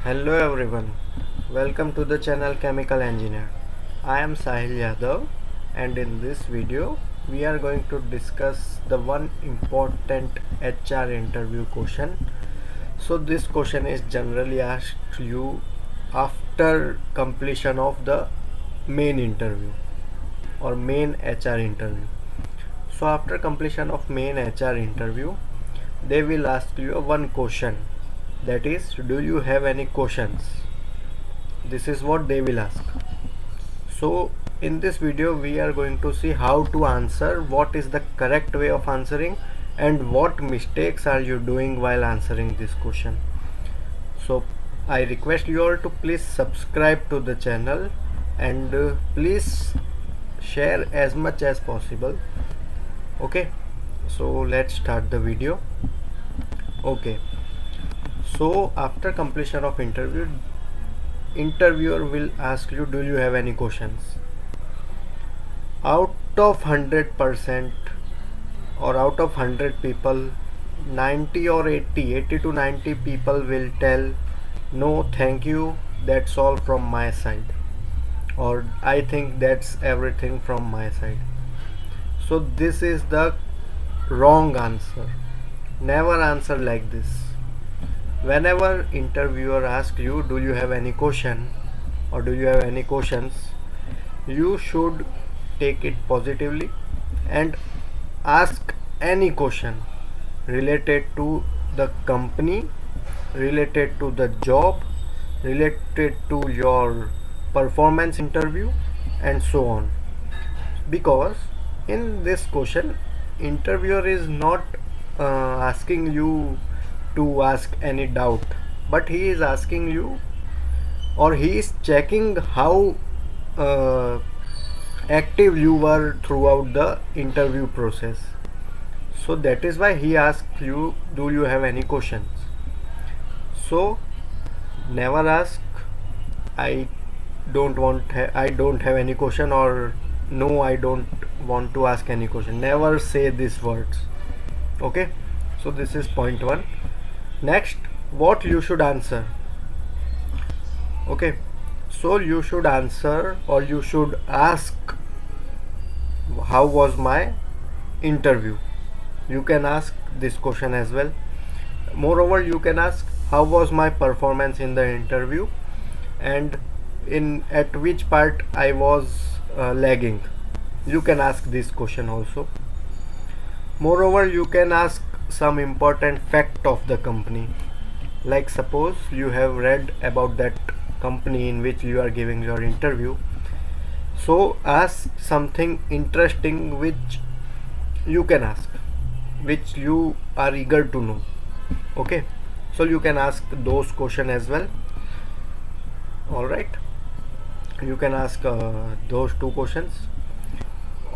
Hello everyone, welcome to the channel Chemical Engineer. I am Sahil Yadav and in this video we are going to discuss the one important HR interview question. So this question is generally asked you after completion of the main interview or main HR interview. So after completion of main HR interview, they will ask you one question, that is, do you have any questions? This is what they will ask. So in this video we are going to see how to answer, what is the correct way of answering, and what mistakes are you doing while answering this question. So I request you all to please subscribe to the channel and please share as much as possible. Okay, so let's start the video. Okay, so after completion of interview, interviewer will ask you, do you have any questions? Out of 100% or out of 100 people, 90 or 80 to 90 people will tell, no thank you, that's all from my side, or I think that's everything from my side. So this is the wrong answer. Never answer like this. Whenever interviewer asks you, do you have any question or do you have any questions, you should take it positively and ask any question related to the company, related to the job, related to your performance interview, and so on. Because in this question, interviewer is not asking you to ask any doubt, but he is asking you, or he is checking how active you were throughout the interview process. So that is why he asked you, do you have any questions? So never ask, I I don't have any question, or no, I don't want to ask any question. Never say these words. Okay, so this is point one. Next, what you should answer. Okay, so you should answer, or you should ask, how was my interview? You can ask this question as well. Moreover, you can ask, how was my performance in the interview, and in at which part I was lagging. You can ask this question also. Moreover, you can ask some important fact of the company, like suppose you have read about that company in which you are giving your interview. So ask something interesting which you can ask, which you are eager to know. Okay, so you can ask those questions as well. All right, you can ask those two questions,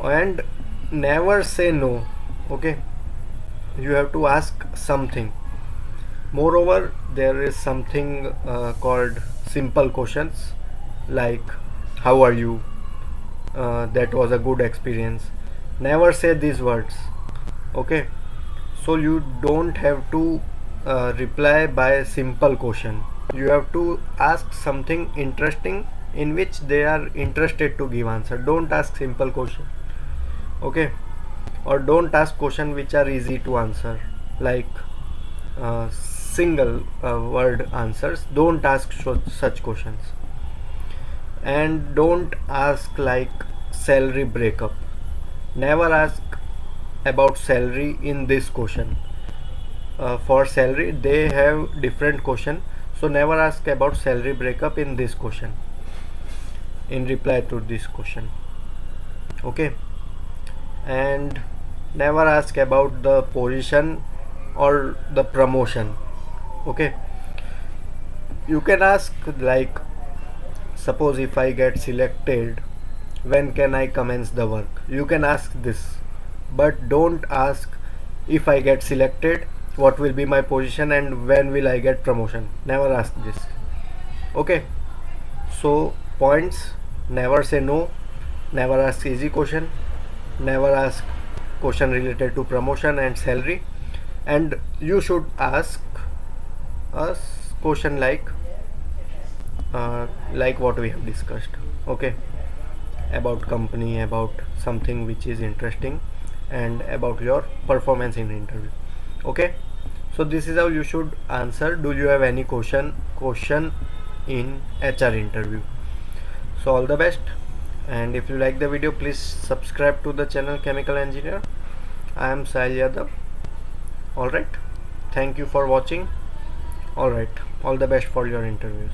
and never say no. Okay, you have to ask something. Moreover, there is something called simple questions, like how are you, that was a good experience. Never say these words. Okay, so you don't have to reply by a simple question. You have to ask something interesting in which they are interested to give answer. Don't ask simple question. Okay, or don't ask question which are easy to answer, like single word answers. Don't ask such questions. And don't ask like salary breakup. Never ask about salary in this question. For salary they have different question, so never ask about salary breakup in this question, in reply to this question. Okay, and never ask about the position or the promotion. Okay, you can ask like, suppose if I get selected, when can I commence the work? You can ask this, but don't ask, if I get selected, what will be my position and when will I get promotion. Never ask this. Okay, so points: never say no, never ask easy question, never ask question related to promotion and salary, and you should ask a question like, like what we have discussed. Okay, about company, about something which is interesting, and about your performance in interview. Okay, so this is how you should answer. Do you have any question in HR interview? So all the best, and if you like the video, please subscribe to the channel Chemical Engineer. I am Sahil Yadav. Alright, thank you for watching. Alright, all the best for your interviews.